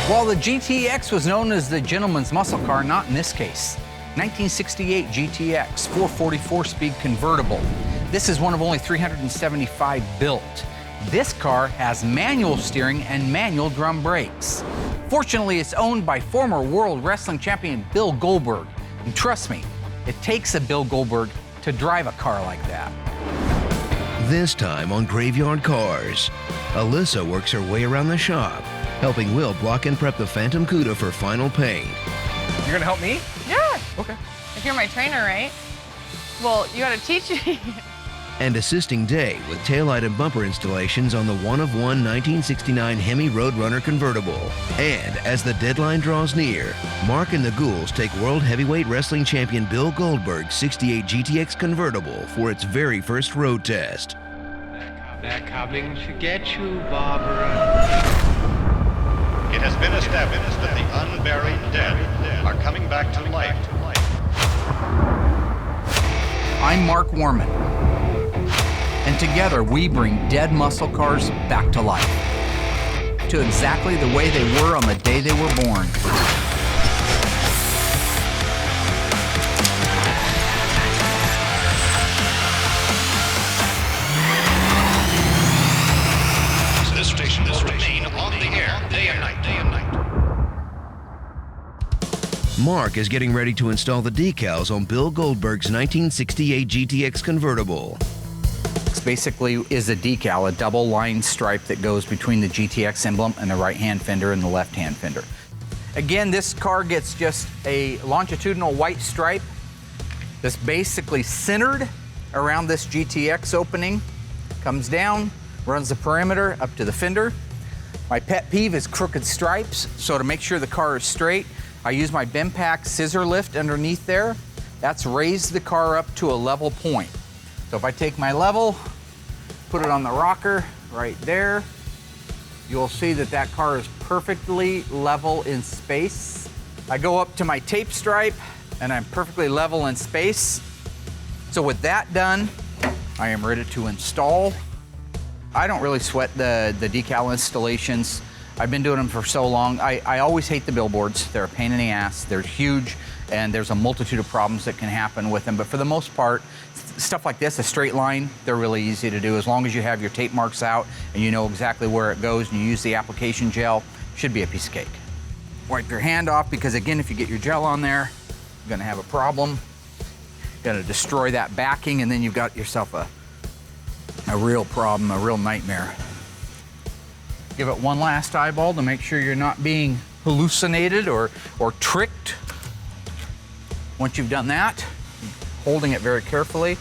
While the GTX was known as the gentleman's muscle car, not in this case. 1968 GTX 444-speed convertible. This is one of only 375 built. This car has manual steering and manual drum brakes. Fortunately, it's owned by former World Wrestling Champion Bill Goldberg. And trust me, it takes a Bill Goldberg to drive a car like that. This time on Graveyard Carz, Allysa works her way around the shop, helping Will block and prep the Phantom Cuda for final paint. You're gonna help me? Yeah. Okay. If you're my trainer, right? Well, you gotta teach me. And assisting Day with taillight and bumper installations on the one-of-one 1969 Hemi Roadrunner convertible. And as the deadline draws near, Mark and the Ghouls take World Heavyweight Wrestling Champion Bill Goldberg's 68 GTX convertible for its very first road test. They're coming to get you, Barbara. It has been established that the unburied dead are coming back to life. I'm Mark Warman, and together we bring dead muscle cars back to life, to exactly the way they were on the day they were born. This station will remain on the air day and night. Mark is getting ready to install the decals on Bill Goldberg's 1968 GTX convertible. This basically is a decal, a double line stripe that goes between the GTX emblem and the right-hand fender and the left-hand fender. Again, this car gets just a longitudinal white stripe that's basically centered around this GTX opening, comes down, runs the perimeter up to the fender. My pet peeve is crooked stripes, so to make sure the car is straight, I use my Benpack scissor lift underneath there. That's raised the car up to a level point. So if I take my level, put it on the rocker right there, you'll see that that car is perfectly level in space. I go up to my tape stripe and I'm perfectly level in space. So with that done, I am ready to install. I don't really sweat the decal installations. I've been doing them for so long. I always hate the billboards. They're a pain in the ass. They're huge, and there's a multitude of problems that can happen with them. But for the most part, stuff like this, a straight line, they're really easy to do. As long as you have your tape marks out and you know exactly where it goes and you use the application gel, should be a piece of cake. Wipe your hand off, because again, if you get your gel on there, you're gonna have a problem. You're gonna destroy that backing, and then you've got yourself a real problem, a real nightmare. Give it one last eyeball to make sure you're not being hallucinated or tricked. Once you've done that, holding it very carefully.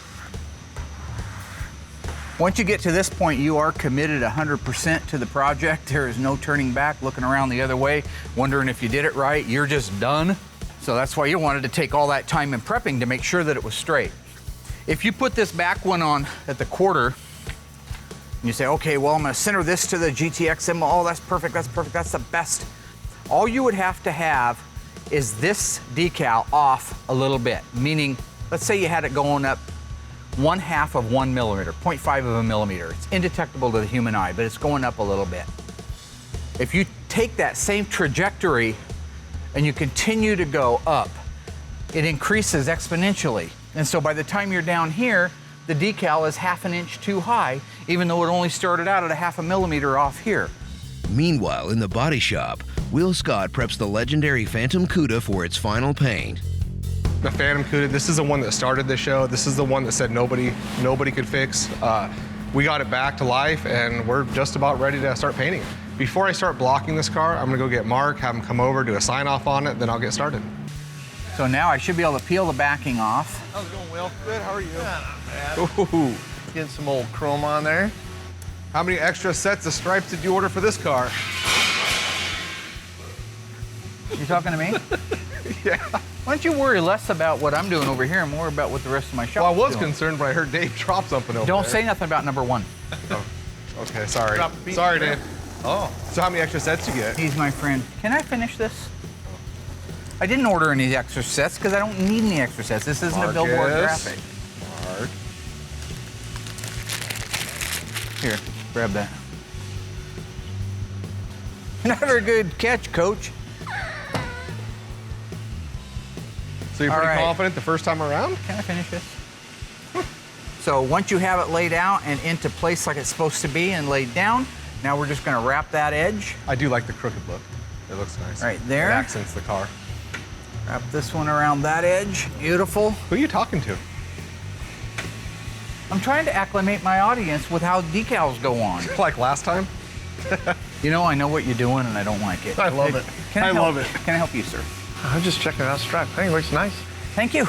Once you get to this point, you are committed 100% to the project. There is no turning back, looking around the other way, wondering if you did it right. You're just done. So that's why you wanted to take all that time in prepping to make sure that it was straight. If you put this back one on at the quarter, and you say, okay, well, I'm gonna center this to the GTX symbol. Oh, that's perfect, that's the best. All you would have to have is this decal off a little bit, meaning, let's say you had it going up 1/2 of 1 millimeter, 0.5 of a millimeter. It's indetectable to the human eye, but it's going up a little bit. If you take that same trajectory and you continue to go up, it increases exponentially. And so by the time you're down here, the decal is 1/2 inch too high, even though it only started out at 1/2 millimeter off here. Meanwhile, in the body shop, Will Scott preps the legendary Phantom Cuda for its final paint. The Phantom Cuda, this is the one that started the show. This is the one that said nobody could fix. We got it back to life, and we're just about ready to start painting it. Before I start blocking this car, I'm gonna go get Mark, have him come over, do a sign off on it, then I'll get started. So now I should be able to peel the backing off. How's it going, Will? Good, how are you? Yeah, not bad. Ooh. Getting some old chrome on there. How many extra sets of stripes did you order for this car? You talking to me? Yeah. Why don't you worry less about what I'm doing over here and more about what the rest of my shop Well, I was is doing. concerned when I heard Dave drop something over Don't there. say nothing about number one. Oh, okay, sorry. Drop a beat Sorry, there. Dave. Oh. So how many extra sets you get? He's my friend. Can I finish this? I didn't order any extra sets because I don't need any extra sets. This isn't a billboard Marcus. graphic. Mark. Here, grab that. Another good catch, Coach. So you're All pretty right. confident the first time around? Can I finish this? So once you have it laid out and into place like it's supposed to be and laid down, now we're just gonna wrap that edge. I do like the crooked look. It looks nice. Right there. It accents the car. Wrap this one around that edge. Beautiful. Who are you talking to? I'm trying to acclimate my audience with how decals go on. Like last time? You know, I know what you're doing and I don't like it. I love it. Can I, I help? love it. Can I help you, sir? I'm just checking out strap. Hey, looks nice. Thank you.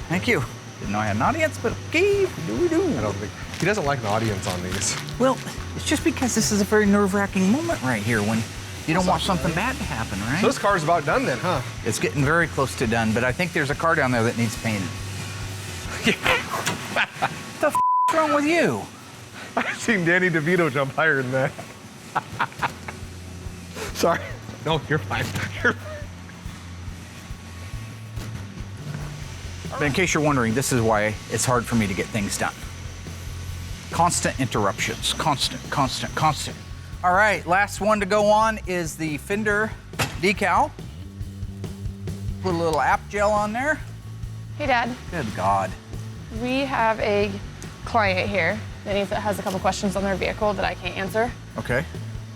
Thank you. Didn't know I had an audience, but okay. Do. I don't think he doesn't like an audience on these. Well, it's just because this is a very nerve-wracking moment right here when you don't want something bad to happen, right? So this car's about done then, huh? It's getting very close to done, but I think there's a car down there that needs painted. What the f is wrong with you? I've seen Danny DeVito jump higher than that. Sorry. No, you're fine. You're fine. But in case you're wondering, this is why it's hard for me to get things done. Constant interruptions. Constant. All right, last one to go on is the fender decal. Put a little app gel on there. Hey, Dad. Good God. We have a client here that has a couple questions on their vehicle that I can't answer. Okay.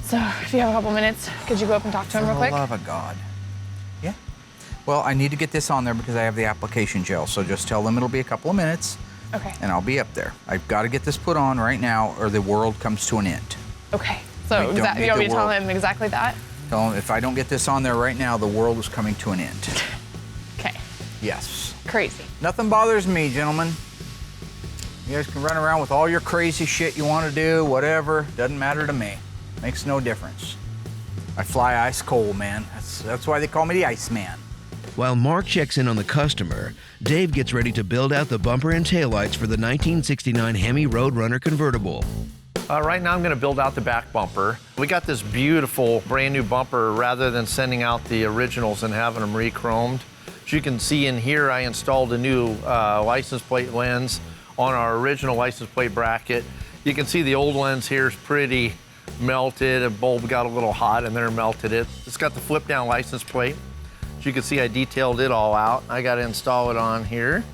So if you have a couple minutes, could you go up and talk to him For real the quick? love of God. Yeah. Well, I need to get this on there because I have the application gel. So just tell them it'll be a couple of minutes Okay. and I'll be up there. I've got to get this put on right now or the world comes to an end. Okay. We So don't you need want me the to tell world. him exactly that? Tell them if I don't get this on there right now, the world is coming to an end. Okay. Yes. Crazy. Nothing bothers me, gentlemen. You guys can run around with all your crazy shit you want to do, whatever. Doesn't matter to me. Makes no difference. I fly ice cold, man. That's why they call me the Iceman. While Mark checks in on the customer, Dave gets ready to build out the bumper and taillights for the 1969 Hemi Roadrunner convertible. Right now I'm going to build out the back bumper. We got this beautiful brand new bumper rather than sending out the originals and having them re-chromed. As you can see in here, I installed a new license plate lens on our original license plate bracket. You can see the old lens here is pretty melted. A bulb got a little hot and there melted it. It's got the flip down license plate. As you can see, I detailed it all out. I got to install it on here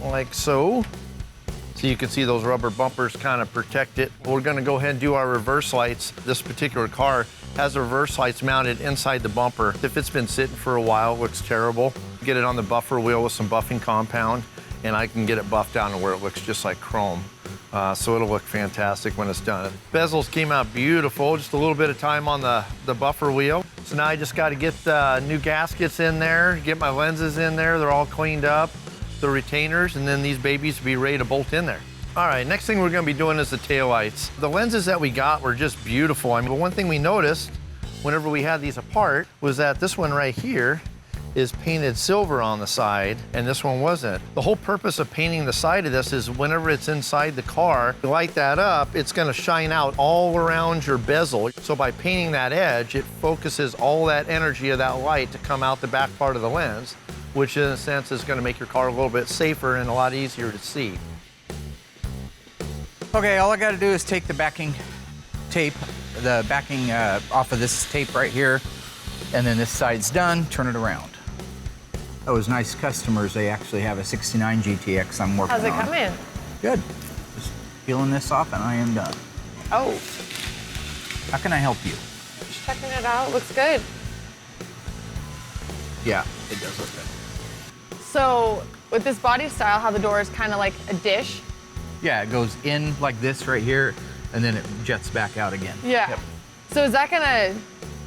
like so. So you can see those rubber bumpers kind of protect it. We're going to go ahead and do our reverse lights. This particular car has the reverse lights mounted inside the bumper. If it's been sitting for a while, it looks terrible. Get it on the buffer wheel with some buffing compound, and I can get it buffed down to where it looks just like chrome. So it'll look fantastic when it's done. Bezels came out beautiful, just a little bit of time on the buffer wheel. So now I just got to get the new gaskets in there, get my lenses in there. They're all cleaned up, the retainers, and then these babies will be ready to bolt in there. All right, next thing we're going to be doing is the taillights. The lenses that we got were just beautiful. I mean, one thing we noticed whenever we had these apart was that this one right here is painted silver on the side, and this one wasn't. The whole purpose of painting the side of this is whenever it's inside the car, you light that up, it's gonna shine out all around your bezel. So by painting that edge, it focuses all that energy of that light to come out the back part of the lens, which in a sense is gonna make your car a little bit safer and a lot easier to see. Okay, all I got to do is take the backing tape, the backing off of this tape right here, and then this side's done, turn it around. Those nice customers, they actually have a 69 GTX I'm working on. How's it coming? Good. Just peeling this off and I am done. Oh, How can I help you? just checking it out. Looks good. Yeah, it does look good. So with this body style, how the door is kind of like a dish. Yeah, it goes in like this right here, and then it jets back out again. Yeah. Yep. So is that gonna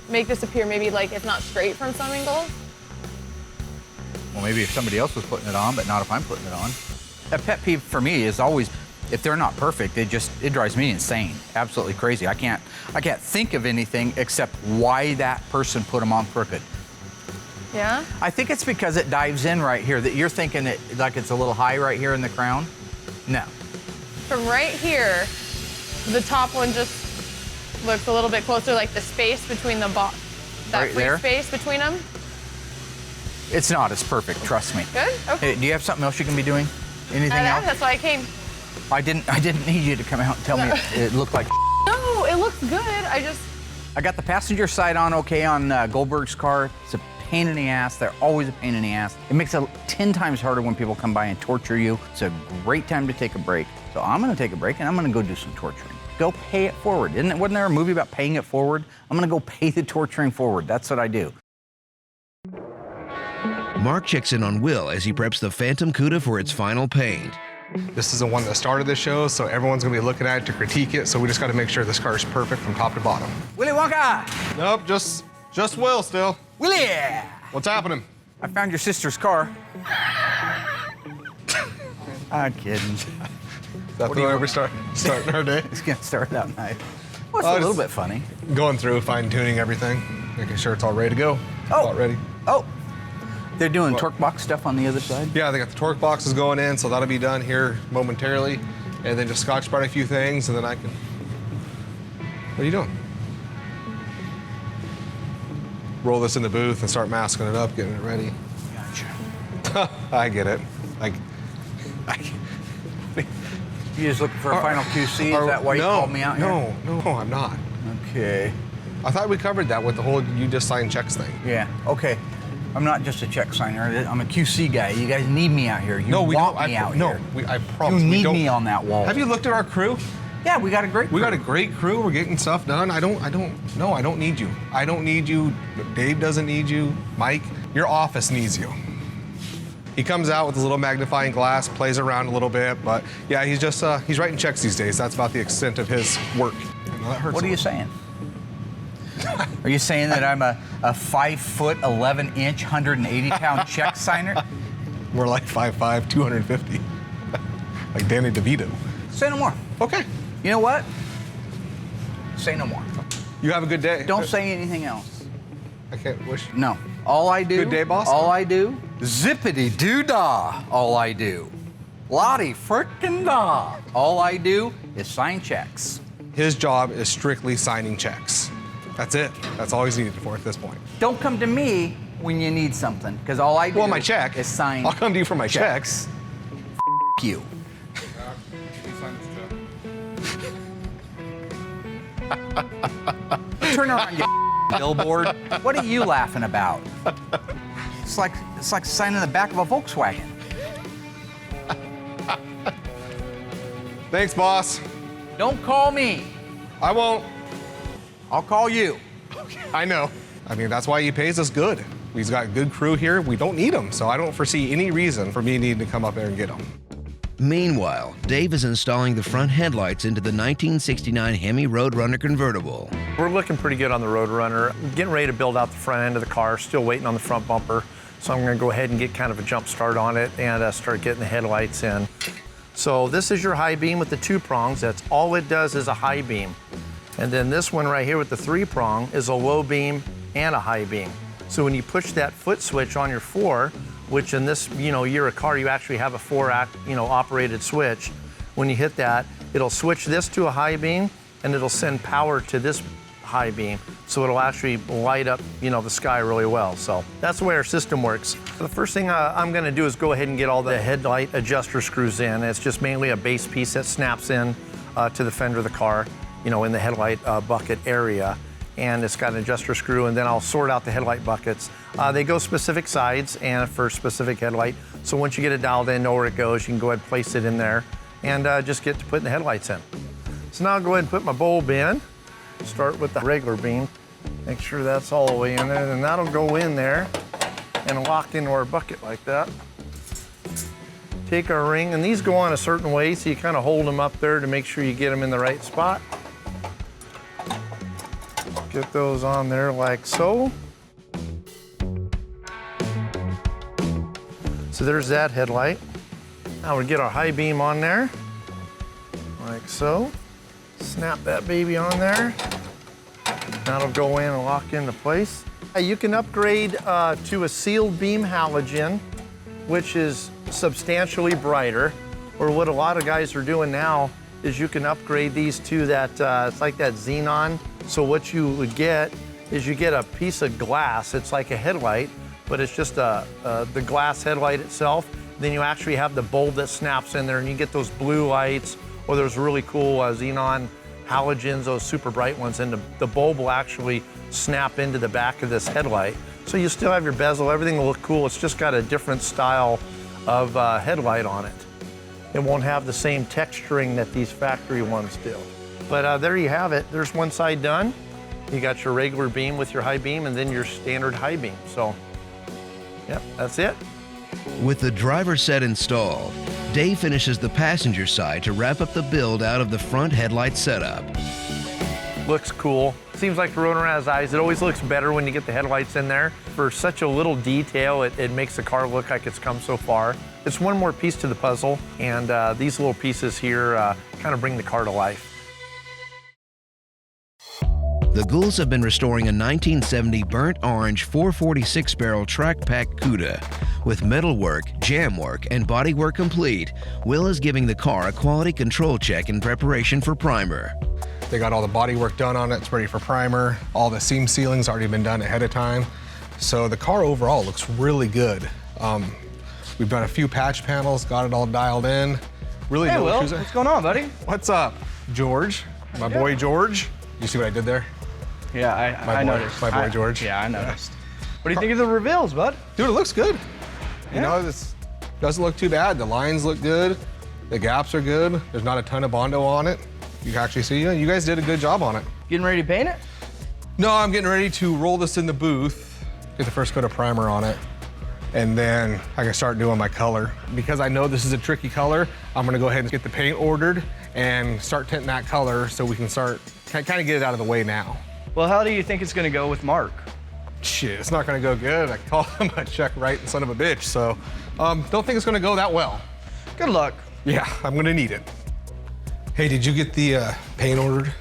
make this appear maybe like it's not straight from some angles? Well, maybe if somebody else was putting it on, but not if I'm putting it on. A pet peeve for me is always, if they're not perfect, it drives me insane, absolutely crazy. I can't think of anything except why that person put them on crooked. Yeah. I think it's because it dives in right here, that you're thinking it like it's a little high right here in the crown. No. From right here, the top one just looks a little bit closer, like the space between the that Right free there? space between them. It's not as perfect, trust me. Good. Okay. Hey, do you have something else you can be doing? Anything I know, else? that's why I came. I didn't need you to come out and tell me it looked like No, it looks good. I got the passenger side on okay on Goldberg's car. It's a pain in the ass. They're always a pain in the ass. It makes it 10 times harder when people come by and torture you. It's a great time to take a break. So I'm gonna take a break and I'm gonna go do some torturing. Go pay it forward. Wasn't there a movie about paying it forward? I'm gonna go pay the torturing forward. That's what I do. Mark checks in on Will as he preps the Phantom Cuda for its final paint. This is the one that started this show, so everyone's gonna be looking at it to critique it, so we just gotta make sure this car is perfect from top to bottom. Willy Wonka! Nope, just Will still. Willy! What's happening? I found your sister's car. I'm kidding. Is that the way we're starting our day? It's gonna start out nice. Well, it's a little bit funny. Going through, fine-tuning everything, making sure it's all ready to go. Oh. About ready. Oh, they're doing torque box stuff on the other side? Yeah, they got the torque boxes going in, so that'll be done here momentarily. And then just scotch bright a few things, and then I can... What are you doing? Roll this in the booth and start masking it up, getting it ready. Gotcha. I get it. You just looking for a final QC? Is that why you called me out here? No, I'm not. Okay. I thought we covered that with the whole you just sign checks thing. Yeah, okay. I'm not just a check signer. I'm a QC guy. You guys need me out here. You we want don't. me out no, here. I promise. You we need don't. me on that wall. Have you looked at our crew? Yeah, we got a great crew. We got a great crew. We're getting stuff done. I don't need you. I don't need you. Dave doesn't need you. Mike, your office needs you. He comes out with his little magnifying glass, plays around a little bit, but yeah, he's just he's writing checks these days. That's about the extent of his work. Well, that hurts. What are you saying? Are you saying that I'm a 5 foot 11 inch 180 pound check signer? More like 5'5", 250. Like Danny DeVito. Say no more. Okay. You know what? Say no more. You have a good day. Don't say anything else. I can't wish. No. All I do. Good day, boss. All I do. Zippity doo dah. All I do. Lottie frickin' da. All I do is sign checks. His job is strictly signing checks. That's it. That's all he's needed for at this point. Don't come to me when you need something, because all I do Well, my check. is sign. I'll come to you for my checks. F you. Turn around, you billboard. What are you laughing about? It's like signing the back of a Volkswagen. Thanks, boss. Don't call me. I won't. I'll call you. I know. I mean, that's why he pays us good. He's got a good crew here. We don't need him, so I don't foresee any reason for me needing to come up there and get him. Meanwhile, Dave is installing the front headlights into the 1969 Hemi Roadrunner convertible. We're looking pretty good on the Roadrunner. Getting ready to build out the front end of the car, still waiting on the front bumper. So I'm gonna go ahead and get kind of a jump start on it and start getting the headlights in. So this is your high beam with the 2 prongs. That's all it does is a high beam. And then this one right here with the 3 prong is a low beam and a high beam. So when you push that foot switch on your 4, which in this, year of car, you actually have a 4-act, operated switch. When you hit that, it'll switch this to a high beam and it'll send power to this high beam. So it'll actually light up, the sky really well. So that's the way our system works. The first thing I'm gonna do is go ahead and get all the headlight adjuster screws in. It's just mainly a base piece that snaps in to the fender of the car, in the headlight bucket area. And it's got an adjuster screw, and then I'll sort out the headlight buckets. They go specific sides and for specific headlight. So once you get it dialed in, know where it goes, you can go ahead and place it in there and just get to putting the headlights in. So now I'll go ahead and put my bulb in. Start with the regular beam. Make sure that's all the way in there. Then that'll go in there and lock into our bucket like that. Take our ring, and these go on a certain way, so you kind of hold them up there to make sure you get them in the right spot. Get those on there like so. So there's that headlight. Now we get our high beam on there, like so. Snap that baby on there. That'll go in and lock into place. You can upgrade to a sealed beam halogen, which is substantially brighter, or what a lot of guys are doing now is you can upgrade these to that, it's like that xenon. So what you would get is you get a piece of glass. It's like a headlight, but it's just the glass headlight itself. Then you actually have the bulb that snaps in there, and you get those blue lights or those really cool xenon, halogens, those super bright ones, and the bulb will actually snap into the back of this headlight. So you still have your bezel, everything will look cool. It's just got a different style of headlight on it. It won't have the same texturing that these factory ones do. But there you have it. There's one side done. You got your regular beam with your high beam and then your standard high beam. So, yep, that's it. With the driver's set installed, Dave finishes the passenger side to wrap up the build out of the front headlight setup. Looks cool. Seems like the Roadrunner has eyes. It always looks better when you get the headlights in there. For such a little detail, it makes the car look like it's come so far. It's one more piece to the puzzle, and these little pieces here kind of bring the car to life. The Ghouls have been restoring a 1970 burnt orange 446 barrel track pack Cuda. With metalwork, jam work, and bodywork complete, Will is giving the car a quality control check in preparation for primer. They got all the body work done on it. It's ready for primer. All the seam sealing's already been done ahead of time. So the car overall looks really good. We've done a few patch panels, got it all dialed in. Really Hey, no Will, issues there. what's going on, buddy? What's up, George? My boy George. You see what I did there? Yeah, I noticed. My boy George. Yeah, I noticed. What do you think of the reveals, bud? Dude, it looks good. Yeah. You know, this doesn't look too bad. The lines look good. The gaps are good. There's not a ton of Bondo on it. You can actually see, you guys did a good job on it. Getting ready to paint it? No, I'm getting ready to roll this in the booth, get the first coat of primer on it, and then I can start doing my color. Because I know this is a tricky color, I'm gonna go ahead and get the paint ordered and start tinting that color so we can start, kind of get it out of the way now. Well, how do you think it's gonna go with Mark? Shit, it's not gonna go good. I call him a check right son of a bitch, so don't think it's gonna go that well. Good luck. Yeah, I'm gonna need it. Hey, did you get the paint ordered?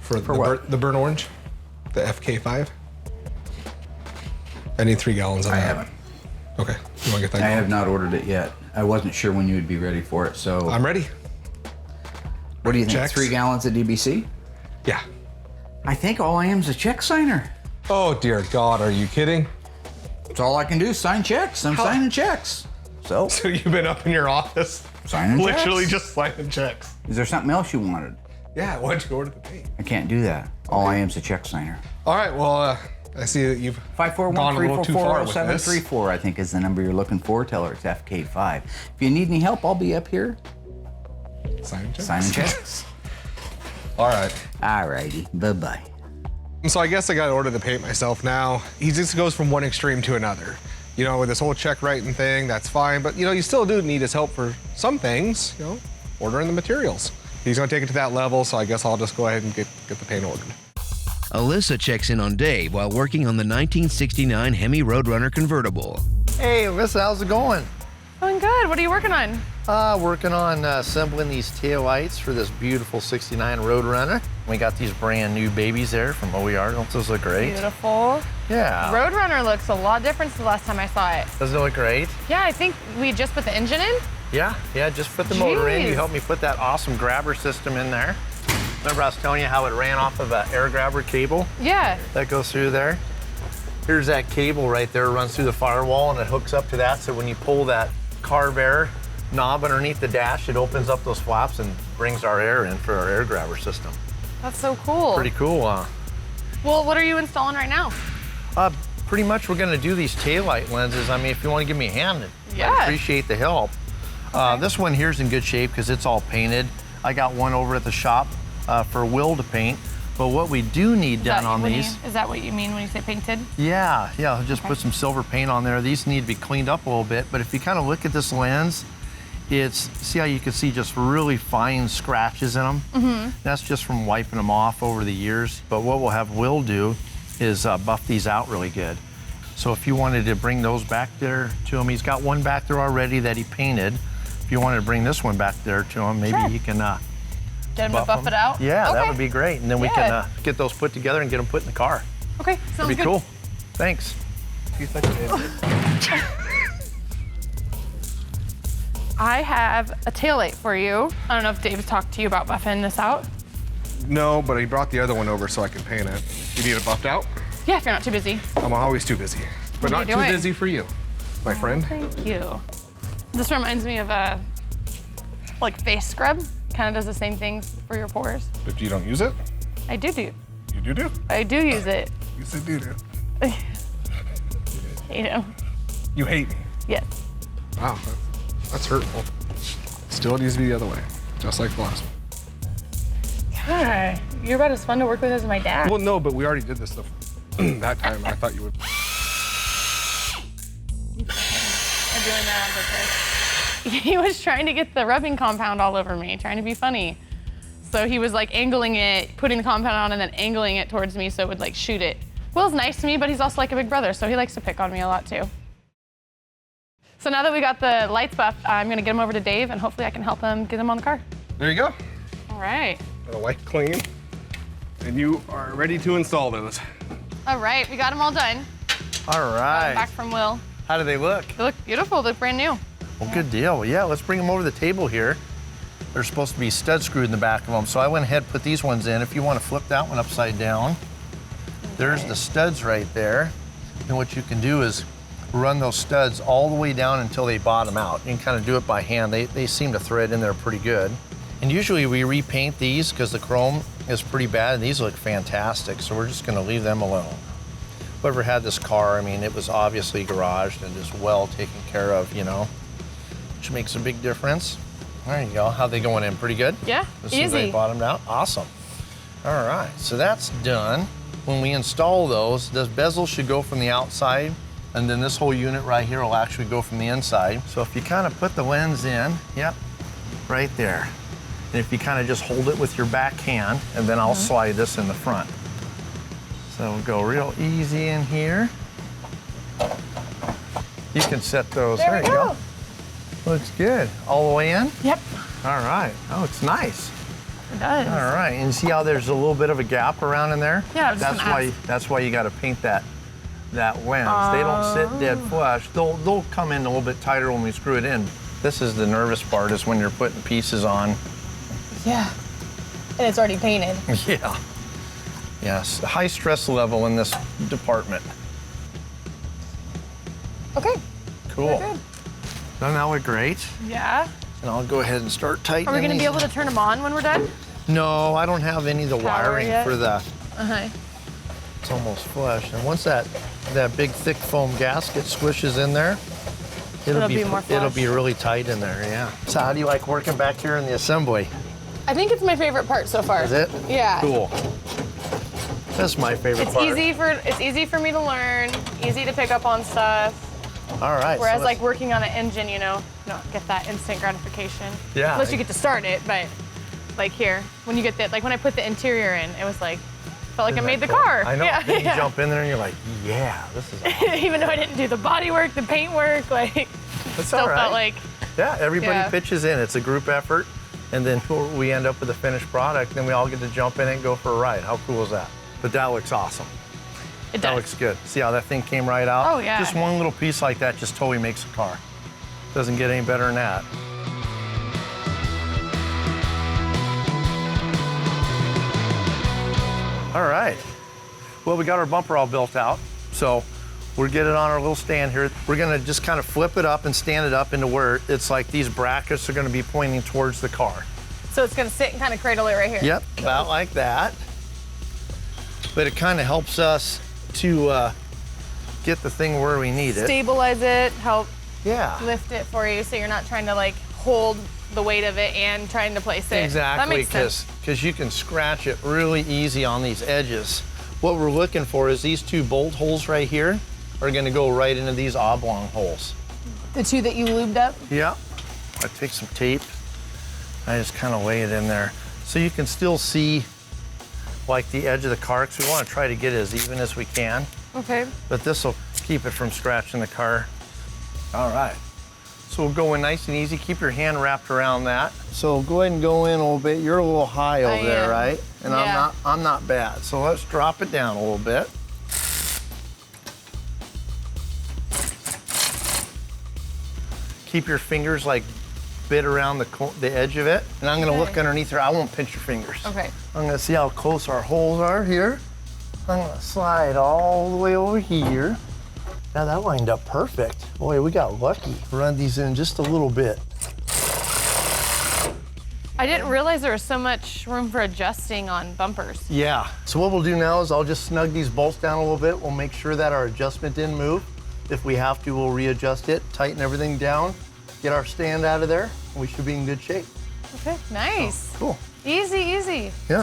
For what? The burnt orange? The FK5? I need 3 gallons of that. I haven't. Okay, you wanna get that I going? have not ordered it yet. I wasn't sure when you would be ready for it, so. I'm ready. What do you think, Checks? 3 gallons of DBC? Yeah. I think all I am is a check signer. Oh dear God, are you kidding? That's all I can do, sign checks. I'm signing checks. So, So you've been up in your office? Signing Literally checks? just signing checks. Is there something else you wanted? Yeah, why'd you order the paint? I can't do that. All I am is a check signer. All right, well, I see that you've gone a little too far with this. 541-344-0734, I think is the number you're looking for. Tell her it's FK5. If you need any help, I'll be up here Signing checks? signing checks. All right. Alrighty, bye-bye. So I guess I gotta order the paint myself now. He just goes from one extreme to another. You know, with this whole check writing thing, that's fine, but you know, you still do need his help for some things, you know, ordering the materials. He's gonna take it to that level, so I guess I'll just go ahead and get the paint ordered. Alyssa checks in on Dave while working on the 1969 Hemi Roadrunner convertible. Hey, Alyssa, how's it going? Going good. What are you working on? Working on assembling these taillights for this beautiful 69 Roadrunner. We got these brand new babies there from OER. Don't those look great? Beautiful. Yeah. Roadrunner looks a lot different to the last time I saw it. Doesn't it look great? Yeah, I think we just put the engine in. Yeah, just put the motor in. You Jeez. helped me put that awesome grabber system in there. Remember I was telling you how it ran off of an air grabber cable Yeah. that goes through there? Here's that cable right there, runs through the firewall and it hooks up to that, so when you pull that carb air knob underneath the dash, it opens up those flaps and brings our air in for our air grabber system. That's so cool. Pretty cool, huh? Well, what are you installing right now? Pretty much we're gonna do these taillight lenses. I mean, if you wanna give me a hand, Yeah. I appreciate the help. This one here's in good shape because it's all painted. I got one over at the shop for Will to paint. But what we do need done on these. Is that what you mean when you say painted? Yeah, I'll just put some silver paint on there. These need to be cleaned up a little bit, but if you kind of look at this lens, see how you can see just really fine scratches in them? Mm-hmm. That's just from wiping them off over the years. But what we'll have Will do is buff these out really good. So if you wanted to bring those back there to him, he's got one back there already that he painted. If you wanted to bring this one back there to him, maybe he can Get him to buff it out? Yeah, Okay. that would be great. And then we can get those put together and get them put in the car. Okay, sounds That'd be good. cool. Thanks. I have a taillight for you. I don't know if Dave's talked to you about buffing this out. No, but he brought the other one over so I can paint it. You need it buffed out? Yeah, if you're not too busy. I'm always too busy, but What are not you too doing? busy for you, my friend. Thank you. This reminds me of a like face scrub. kind of does the same things for your pores. But you don't use it? I do. You do? I do use it. You said do. Hate him. You hate me. Yes. Wow, that's hurtful. Still needs to be the other way, just like the last one. God, you're about as fun to work with as my dad. Well, no, but we already did this stuff that time. I thought you would. I'm doing that on purpose. He was trying to get the rubbing compound all over me, trying to be funny. So he was like angling it, putting the compound on and then angling it towards me so it would like shoot it. Will's nice to me, but he's also like a big brother, so he likes to pick on me a lot too. So now that we got the lights buffed, I'm gonna get him over to Dave and hopefully I can help him get him on the car. There you go. All right. Got a wipe clean, and you are ready to install those. All right, we got them all done. All right. Back from Will. How do they look? They look beautiful, they look brand new. Well, good deal. Well, yeah, let's bring them over to the table here. They're supposed to be stud screwed in the back of them, so I went ahead and put these ones in. If you want to flip that one upside down, there's the studs right there. And what you can do is run those studs all the way down until they bottom out. You can kind of do it by hand. They seem to thread in there pretty good. And usually we repaint these because the chrome is pretty bad, and these look fantastic, so we're just going to leave them alone. Whoever had this car, I mean, it was obviously garaged and just well taken care of, you know, which makes a big difference. There you go. How they going in? Pretty good? Yeah, As soon as they easy. bottomed out? Awesome. All right, so that's done. When we install those, the bezel should go from the outside, and then this whole unit right here will actually go from the inside. So if you kind of put the lens in, yep, right there. And if you kind of just hold it with your back hand, and then I'll slide this in the front. So we'll go real easy in here. You can set those, There we go. Looks good. All the way in? Yep, All right. Oh, it's nice. it does. All right. And see how there's a little bit of a gap around in there? Yeah, I was that's just why gonna ask. that's why you got to paint that lens. They don't sit dead flush. They'll come in a little bit tighter when we screw it in. This is the nervous part, is when you're putting pieces on. Yeah, and it's already painted. Yeah. Yes. High stress level in this department. Okay, Cool. we're good. Doesn't that look great? Yeah. And I'll go ahead and start tightening. Are we gonna be these. able to turn them on when we're done? No, I don't have any of the Power wiring yet? for the. Uh-huh. It's almost flush. And once that big thick foam gasket swishes in there, It'll be more it'll flush. be really tight in there, yeah. So how do you like working back here in the assembly? I think it's my favorite part so far. Is it? Yeah. Cool. That's my favorite It's part. it's easy for me to learn, easy to pick up on stuff. All right. Whereas so like working on an engine, you know, you don't get that instant gratification. Yeah. Unless you get to start it, but like here, when you get that, like when I put the interior in, it was like, felt like I isn't made that the cool? car. I know. Yeah. Then you jump in there and you're like, yeah, this is awesome. Even though I didn't do the body work, the paint work, like, That's still all right. felt like, Yeah, everybody Yeah. pitches in. It's a group effort. And then we end up with a finished product. Then we all get to jump in and go for a ride. How cool is that? But that looks awesome. it That does. looks good. See how that thing came right out? Oh, yeah. Just one little piece like that just totally makes a car. Doesn't get any better than that. All right. Well, we got our bumper all built out. So we'll get it on our little stand here. We're gonna just kind of flip it up and stand it up into where it's like these brackets are gonna be pointing towards the car. So it's gonna sit and kind of cradle it right here. Yep, about like that. But it kind of helps us to get the thing where we need it. Stabilize it, help Yeah. lift it for you so you're not trying to like hold the weight of it and trying to place it. That Exactly, makes sense. because you can scratch it really easy on these edges. What we're looking for is these two bolt holes right here are gonna go right into these oblong holes. The two that you lubed up? Yeah. I take some tape, I just kind of lay it in there. So you can still see like the edge of the car, because we want to try to get it as even as we can. Okay. But this will keep it from scratching the car. All right. So we'll go in nice and easy. Keep your hand wrapped around that. So go ahead and go in a little bit. You're a little high over there, am. right? And Yeah. I'm not bad. So let's drop it down a little bit. Keep your fingers like bit around the edge of it. And I'm gonna look Okay. underneath there. I won't pinch your fingers. Okay. I'm gonna see how close our holes are here. I'm gonna slide all the way over here. Now that lined up perfect. Boy, we got lucky. Run these in just a little bit. I didn't realize there was so much room for adjusting on bumpers. Yeah. So what we'll do now is I'll just snug these bolts down a little bit. We'll make sure that our adjustment didn't move. If we have to, we'll readjust it, tighten everything down, get our stand out of there, and we should be in good shape. Okay, nice. Oh, cool. Easy, easy. Yeah.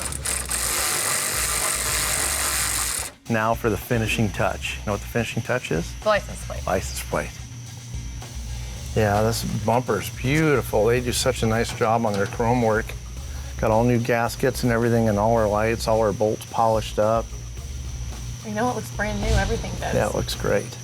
Now for the finishing touch. You know what the finishing touch is? The license plate. License plate. Yeah, this bumper's beautiful. They do such a nice job on their chrome work. Got all new gaskets and everything, and all our lights, all our bolts polished up. You know it looks brand new, everything does. Yeah, it looks great.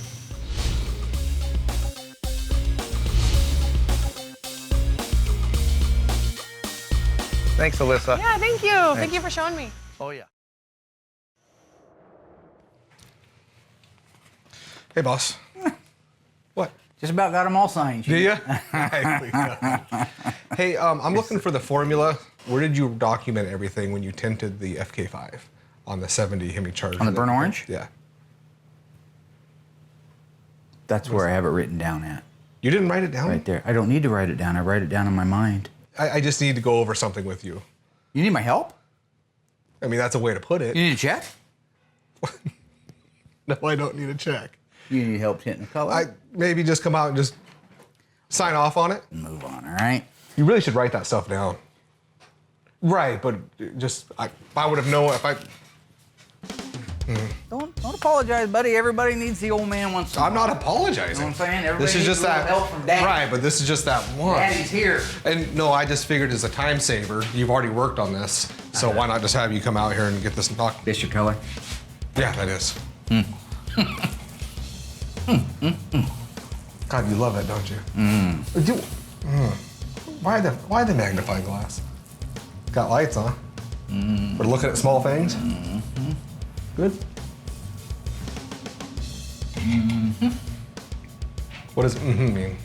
Thanks, Allysa. Yeah, thank you. Thank you for showing me. Oh, yeah. Hey, boss. What? Just about got them all signed. Do you? Hey, I'm looking for the formula. Where did you document everything when you tinted the FK5 on the 70 Hemi Charger? On the burnt orange? Yeah. That's where I have it written down at. You didn't write it down? Right there. I don't need to write it down. I write it down in my mind. I just need to go over something with you. You need my help? I mean, that's a way to put it. You need a check? No, I don't need a check. You need help tinting the color? I maybe just come out and just sign off on it. Move on, all right? You really should write that stuff down. Right, but just if I would have known if I. Don't apologize, buddy. Everybody needs the old man once in a while. I'm not apologizing. You know what I'm saying? Everybody This is needs just a little that. help from Daddy. Right, but this is just that one. Daddy's here. And no, I just figured as a time saver, you've already worked on this, so why not just have you come out here and get this knocked? This your color? Yeah, that is. God, you love that, don't you? Why the magnifying glass? Got lights on. We're looking at small things. Good. What does mean?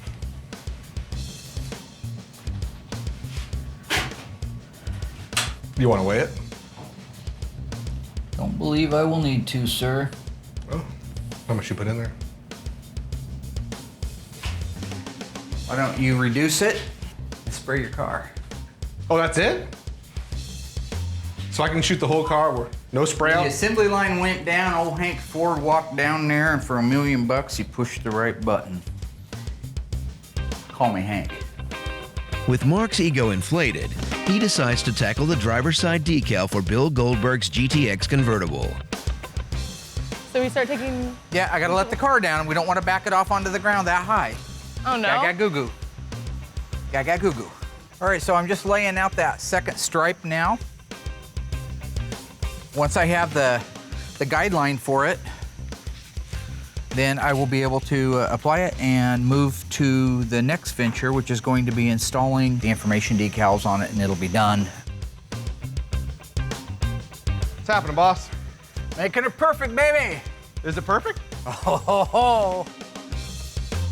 You want to weigh it? Don't believe I will need to, sir. Oh, how much you put in there? Why don't you reduce it and spray your car? Oh, that's it? So I can shoot the whole car with no spray The out? assembly line went down. Old Hank Ford walked down there, and for $1 million, he pushed the right button. Call me Hank. With Mark's ego inflated, he decides to tackle the driver's side decal for Bill Goldberg's GTX convertible. So we start taking. Yeah, I gotta let the car down. We don't want to back it off onto the ground that high. Oh no. Gaga goo goo. Gaga goo goo. All right, so I'm just laying out that second stripe now. Once I have the guideline for it, then I will be able to apply it and move to the next venture, which is going to be installing the information decals on it, and it'll be done. What's happening, boss? Making it perfect, baby. Is it perfect? Oh,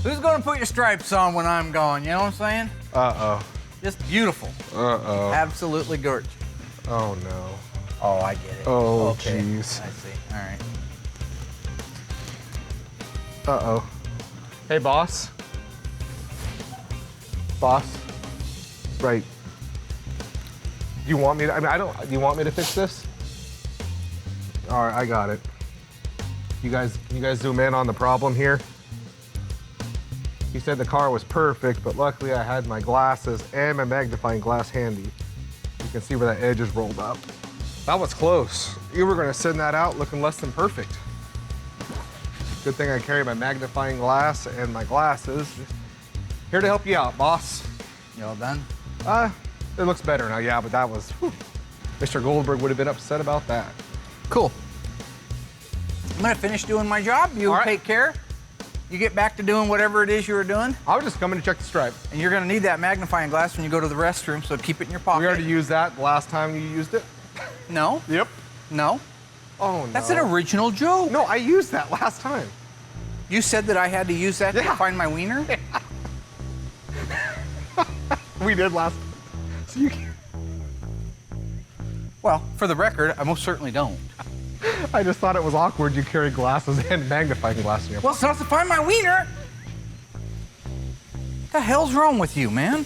who's gonna put your stripes on when I'm gone? You know what I'm saying? Uh-oh. Just beautiful. Uh-oh. Absolutely gorgeous. Oh, no. Oh, I get it. Oh, okay. jeez. I see. All right. Uh-oh. Hey, boss. Boss. Right. You want me to, I mean, do you want me to fix this? All right, I got it. You guys zoom in on the problem here? He said the car was perfect, but luckily I had my glasses and my magnifying glass handy. You can see where that edge is rolled up. That was close. You were gonna send that out looking less than perfect. Good thing I carry my magnifying glass and my glasses. Here to help you out, boss. You all done? It looks better now, yeah, but that was, whew. Mr. Goldberg would have been upset about that. Cool. I'm gonna finish doing my job. You All right. take care. You get back to doing whatever it is you were doing, I was just coming to check the stripe. and you're gonna need that magnifying glass when you go to the restroom, so keep it in your pocket. We already used that the last time you used it. No, Yep. no. Oh, no. That's an original joke. No, I used that last time. You said that I had to use that to Yeah. find my wiener? We did last time. So you can Well, for the record, I most certainly don't. I just thought it was awkward you carry glasses and magnifying glass in your Well, it's not to find my wiener. What the hell's wrong with you, man?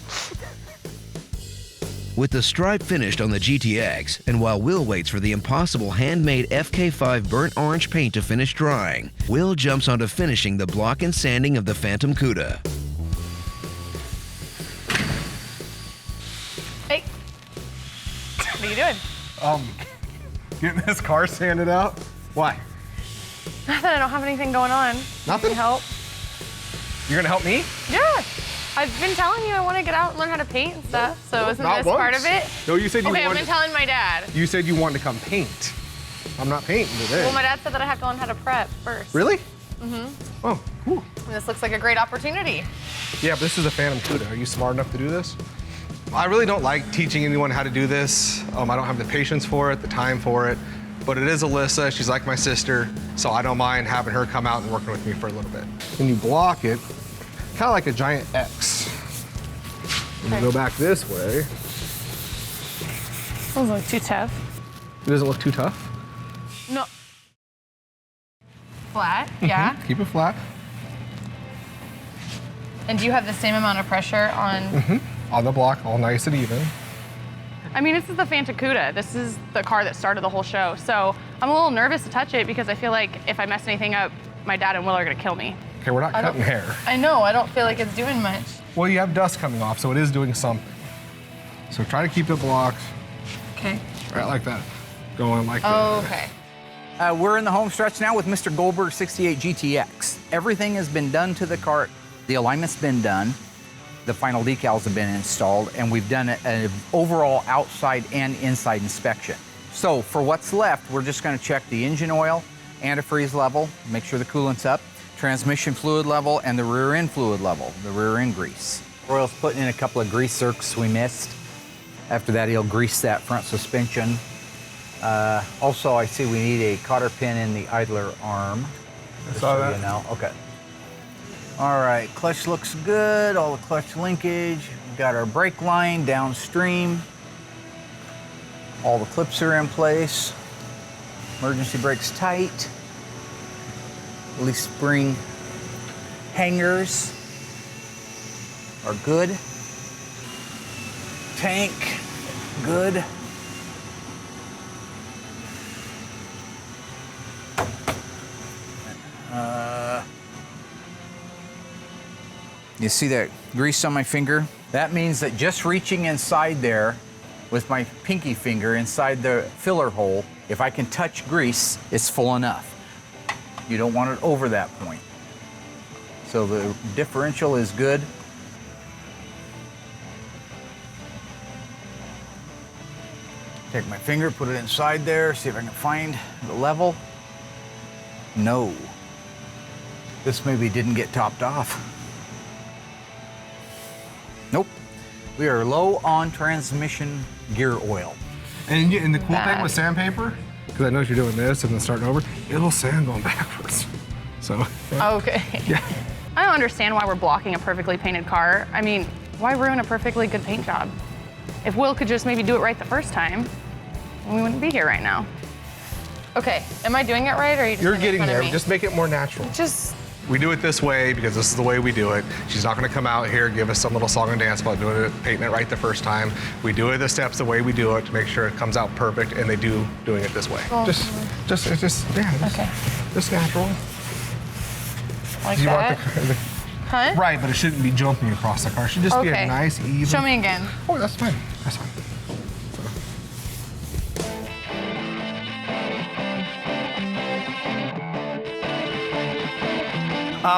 With the stripe finished on the GTX, and while Will waits for the impossible handmade FK5 burnt orange paint to finish drying, Will jumps onto finishing the block and sanding of the Phantom Cuda. Hey. What are you doing? Getting this car sanded out. Why? Nothing, I don't have anything going on. Nothing? Can you help? You're gonna help me? Yeah. I've been telling you I want to get out and learn how to paint and stuff, so isn't Not this once. part of it? No, you said you Okay, I've wanted. been telling my dad. You said you wanted to come paint. I'm not painting today. Well, my dad said that I have to learn how to prep first. Really? Mm-hmm. Oh, cool. And this looks like a great opportunity. Yeah, but this is a Phantom Cuda. Are you smart enough to do this? I really don't like teaching anyone how to do this. I don't have the patience for it, the time for it. But it is Allysa. She's like my sister, so I don't mind having her come out and working with me for a little bit. When you block it, kind of like a giant X. When you go back this way, Doesn't look too tough. it doesn't look too tough. No. Flat, yeah. Keep it flat. And do you have the same amount of pressure on? On the block, all nice and even. I mean, this is the Phantom Cuda. This is the car that started the whole show. So I'm a little nervous to touch it because I feel like if I mess anything up, my dad and Will are gonna kill me. Okay, we're not cutting hair. I know, I don't feel like it's doing much. Well, you have dust coming off, so it is doing something. So try to keep it blocked, Okay. right like that. Going like Oh, that. okay. We're in the home stretch now with Mr. Goldberg 68 GTX. Everything has been done to the cart. The alignment's been done. The final decals have been installed, and we've done an overall outside and inside inspection. So for what's left, we're just gonna check the engine oil, antifreeze level, make sure the coolant's up, transmission fluid level, and the rear end fluid level, the rear end grease. Royal's putting in a couple of grease zerks we missed. After that, he'll grease that front suspension. Also, I see we need a cotter pin in the idler arm. I saw that. You know, okay. All right, clutch looks good, all the clutch linkage. We've got our brake line downstream. All the clips are in place. Emergency brakes tight. Release spring hangers are good. Tank, good. You see that grease on my finger? That means that just reaching inside there with my pinky finger inside the filler hole, if I can touch grease, it's full enough. You don't want it over that point. So the differential is good. Take my finger, put it inside there, see if I can find the level. No. This maybe didn't get topped off. Nope. We are low on transmission gear oil. And the cool thing with sandpaper, because I know you're doing this and then starting over, it'll sand going backwards. So. Okay. Yeah. I don't understand why we're blocking a perfectly painted car. I mean, why ruin a perfectly good paint job? If Will could just maybe do it right the first time, we wouldn't be here right now. Okay, am I doing it right, or are you just You're gonna make getting fun of there. me? Just make it more natural. Just. We do it this way because this is the way we do it. She's not going to come out here and give us some little song and dance about doing it, painting it right the first time. We do it the steps the way we do it to make sure it comes out perfect, and they do doing it this way. Oh. Just Okay. just natural. Like You that? want the Huh? right, but it shouldn't be jumping across the car. It should just be Okay. a nice, even. Show me again. Oh, that's fine. That's fine.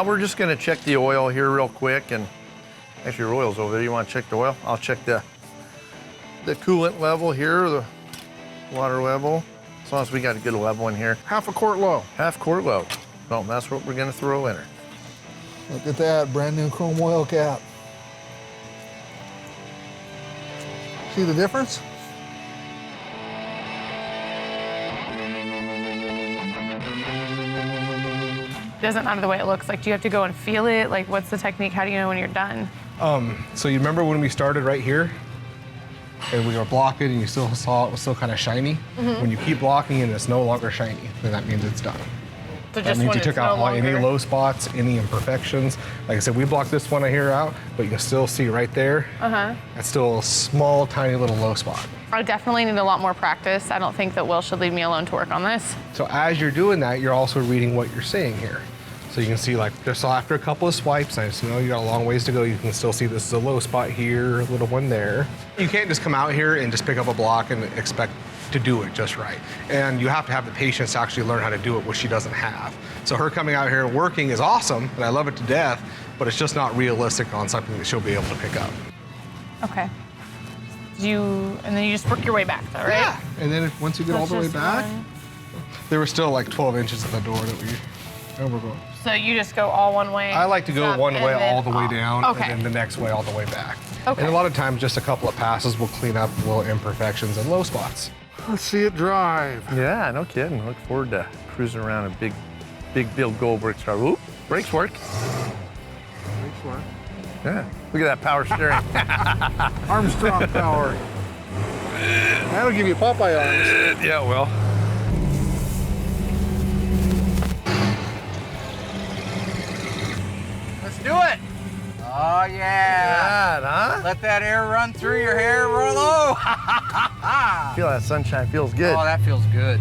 We're just gonna check the oil here real quick, and actually your oil's over there. You wanna check the oil? I'll check the coolant level here, the water level. As long as we got a good level in here. Half a quart low. Half quart low. No, that's what we're gonna throw in her. Look at that, brand new chrome oil cap. See the difference? Doesn't matter the way it looks. Like, do you have to go and feel it? Like, what's the technique? How do you know when you're done? So you remember when we started right here? And we were blocking and you still saw it was still kind of shiny? When you keep blocking and it's no longer shiny, then that means it's done. So That just means when you took it's out no any longer- low spots, any imperfections. Like I said, we blocked this one here out, but you can still see right there. That's still a small, tiny little low spot. I definitely need a lot more practice. I don't think that Will should leave me alone to work on this. So as you're doing that, you're also reading what you're seeing here. So you can see like just after a couple of swipes, I just know you got a long ways to go. You can still see this is a low spot here, a little one there. You can't just come out here and just pick up a block and expect to do it just right. And you have to have the patience to actually learn how to do it, which she doesn't have. So her coming out here and working is awesome, and I love it to death, but it's just not realistic on something that she'll be able to pick up. Okay. And then you just work your way back though, right? Yeah, and then once you get all the way Just back, one. there was still like 12 inches at the door that we overgo. So you just go all one way? I like to go up, one and way then all the way down, Okay. and then the next way all the way back. Okay. And a lot of times, just a couple of passes will clean up little imperfections and low spots. Let's see it drive. Yeah, no kidding. Look forward to cruising around a big Bill Goldberg car. Whoop, brakes work. Brakes work. Yeah, look at that power steering. Armstrong power. That'll give you Popeye arms. Yeah, well. Let's do it. Oh, yeah. God, huh? Let that air run through your hair, roll low. Feel that sunshine feels good. Oh, that feels good.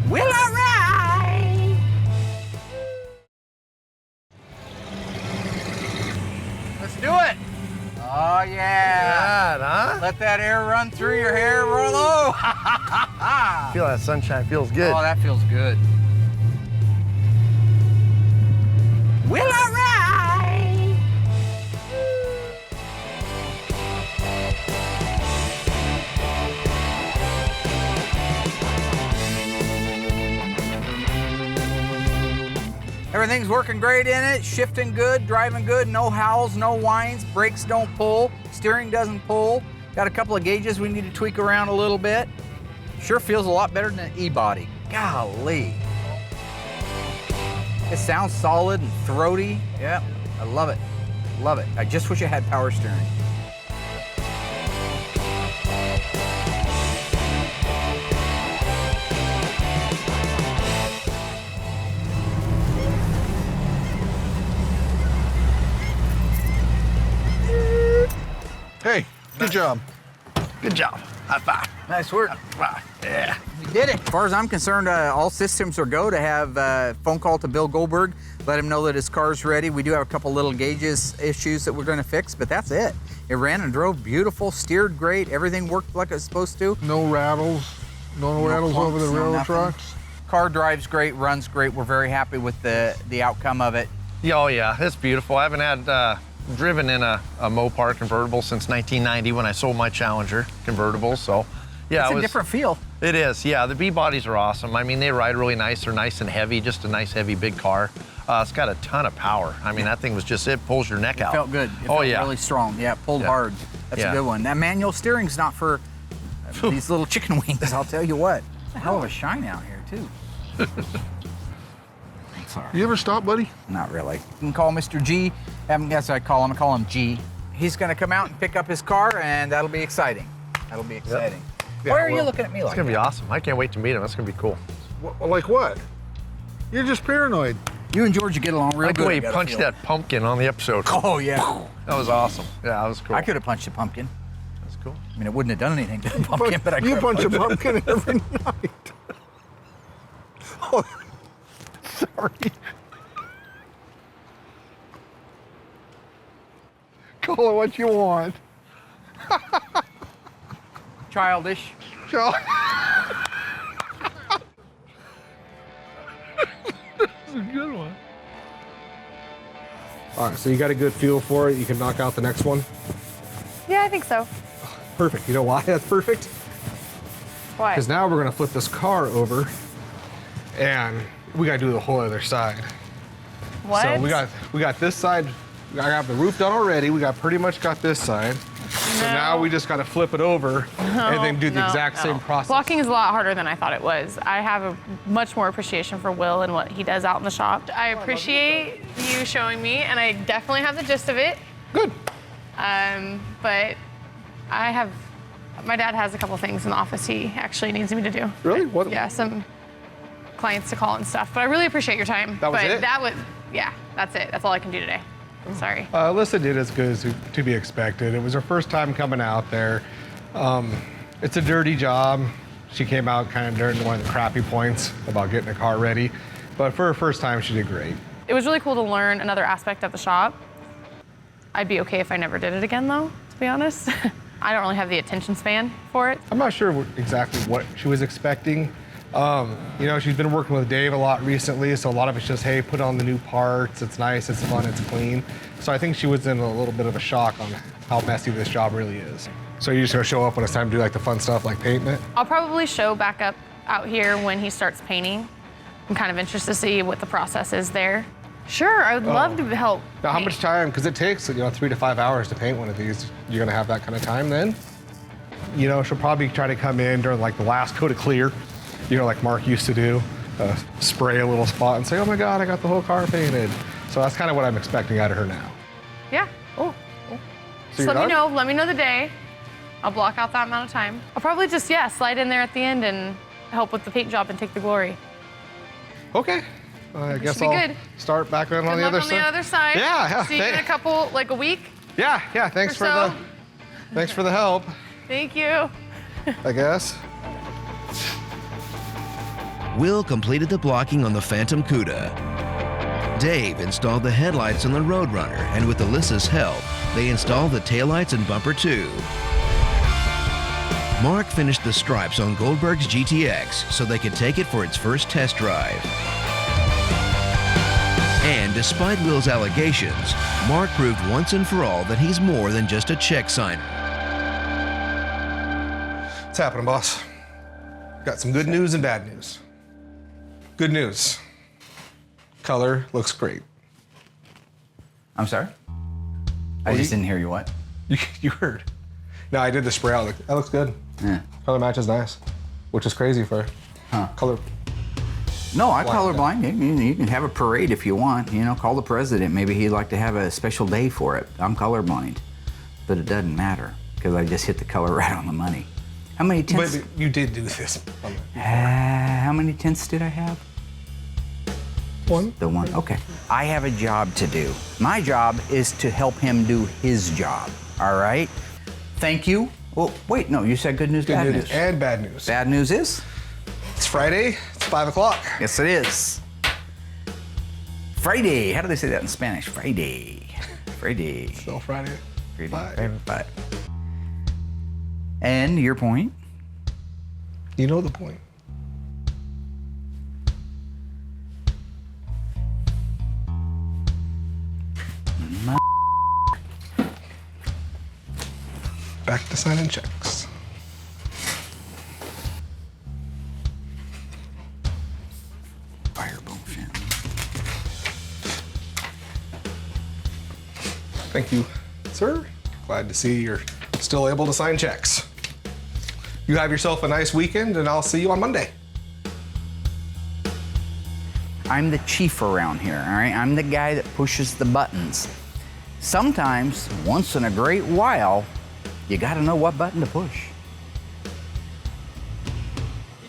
Will I ride? Let's do it. Oh, yeah. God, huh? Let that air run through your hair, roll low. Feel that sunshine feels good. Oh, that feels good. Will I ride? Everything's working great in it, shifting good, driving good, no howls, no whines, brakes don't pull, steering doesn't pull. Got a couple of gauges we need to tweak around a little bit. Sure feels a lot better than an E-body. Golly. It sounds solid and throaty. Yeah, I love it. Love it. I just wish it had power steering. Hey, good job. Good job. High five. Nice work. Yeah. We did it. As far as I'm concerned, all systems are go to have a phone call to Bill Goldberg, let him know that his car's ready. We do have a couple little gauges issues that we're going to fix, but that's it. It ran and drove beautiful, steered great, everything worked like it was supposed to. No rattles. No rattles over the clunks, no railroad nothing. trucks. Car drives great, runs great. We're very happy with the outcome of it. Yeah, oh yeah, it's beautiful. I haven't had driven in a Mopar convertible since 1990 when I sold my Challenger convertible. So, yeah, It's a different feel. It is, yeah. The B-bodies are awesome. I mean, they ride really nice. They're nice and heavy, just a nice, heavy, big car. It's got a ton of power. I mean, that thing was just, it pulls your neck out. Felt good. It Oh, felt yeah. really strong. Yeah, it pulled Yeah. hard. That's Yeah. a good one. That manual steering's not for these little chicken wings, I'll tell you what. It's a hell of a shine out here, too. Sorry. You ever stop, buddy? Not really. You can call Mr. G. That's what I call him. I call him G. He's going to come out and pick up his car, and that'll be exciting. That'll be exciting. Yeah, Why are you well, looking at me like It's gonna be that? awesome. I can't wait to meet him. That's gonna be cool. Like what? You're just paranoid. You and George get along I real like good. the way I he gotta punched feel. that pumpkin on the episode. Oh, yeah. That was awesome. Yeah, that was cool. I could have punched a pumpkin. That's cool. I mean, it wouldn't have done anything to the pumpkin, but I could You have punch a punched it. pumpkin every night. Oh, sorry. Call it what you want. Childish. That's a good one. All right, so you got a good feel for it. You can knock out the next one. Yeah, I think so. Perfect. You know why that's perfect? Why? Because now we're gonna flip this car over, and we gotta do the whole other side. What? So we got this side. I got the roof done already. We got pretty much got this side. So now we just gotta flip it over and then do the exact same process. Blocking is a lot harder than I thought it was. I have a much more appreciation for Will and what he does out in the shop. I appreciate you showing me, and I definitely have the gist of it. Good. But I have My dad has a couple things in the office he actually needs me to do. Really? What? Yeah, some clients to call and stuff. But I really appreciate your time. That was it? Yeah, that's it. That's all I can do today. Sorry. Alyssa did as good as to be expected. It was her first time coming out there. It's a dirty job. She came out kind of during one of the crappy points about getting the car ready. But for her first time, she did great. It was really cool to learn another aspect of the shop. I'd be okay if I never did it again, though, to be honest. I don't really have the attention span for it. I'm not sure exactly what she was expecting. You know, she's been working with Dave a lot recently, so a lot of it's just, hey, put on the new parts, it's nice, it's fun, it's clean. So I think she was in a little bit of a shock on how messy this job really is. So you're just gonna show up when it's time to do like the fun stuff like painting it? I'll probably show back up out here when he starts painting. I'm kind of interested to see what the process is there. Sure, I would love to help. Now, how paint. much time? Because it takes, 3 to 5 hours to paint one of these. You're gonna have that kind of time then? You know, she'll probably try to come in during like the last coat of clear, like Mark used to do, spray a little spot and say, oh my God, I got the whole car painted. So that's kind of what I'm expecting out of her now. Yeah. So Just let me know the day. I'll block out that amount of time. I'll probably just, slide in there at the end and help with the paint job and take the glory. Okay. I guess be I'll good. start back on the other side. the other side. Yeah. See you in a week. Yeah. Thanks for so. Thanks for the help. Thank you. I guess. Will completed the blocking on the Phantom Cuda. Dave installed the headlights on the Roadrunner, and with Alyssa's help, they installed the taillights and bumper too. Mark finished the stripes on Goldberg's GTX so they could take it for its first test drive. And despite Will's allegations, Mark proved once and for all that he's more than just a check signer. What's happening, boss? Got some good news and bad news. Good news. Color looks great. I'm sorry? I just didn't hear you what? You heard. No, I did the spray out. That looks good. Yeah. Color match is nice, which is crazy for color. No, I colorblind. You can have a parade if you want. Call the president. Maybe he'd like to have a special day for it. I'm colorblind, but it doesn't matter because I just hit the color right on the money. How many tints? But you did do this. How many tints did I have? One. The one. Okay. I have a job to do. My job is to help him do his job. All right. Thank you. Well, wait. No, you said good news, bad news. And bad news. Bad news is? It's Friday. It's 5 o'clock. Yes, it is. Friday. How do they say that in Spanish? Friday. Friday. Still Friday. Friday. Five. And your point? You know the point. Back to signing checks. Fireball fan. Thank you, sir. Glad to see you're still able to sign checks. You have yourself a nice weekend, and I'll see you on Monday. I'm the chief around here, all right? I'm the guy that pushes the buttons. Sometimes, once in a great while, you gotta know what button to push.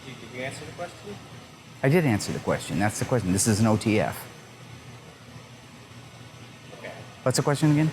Did you answer the question? I did answer the question. That's the question. This is an OTF. Okay. What's the question again?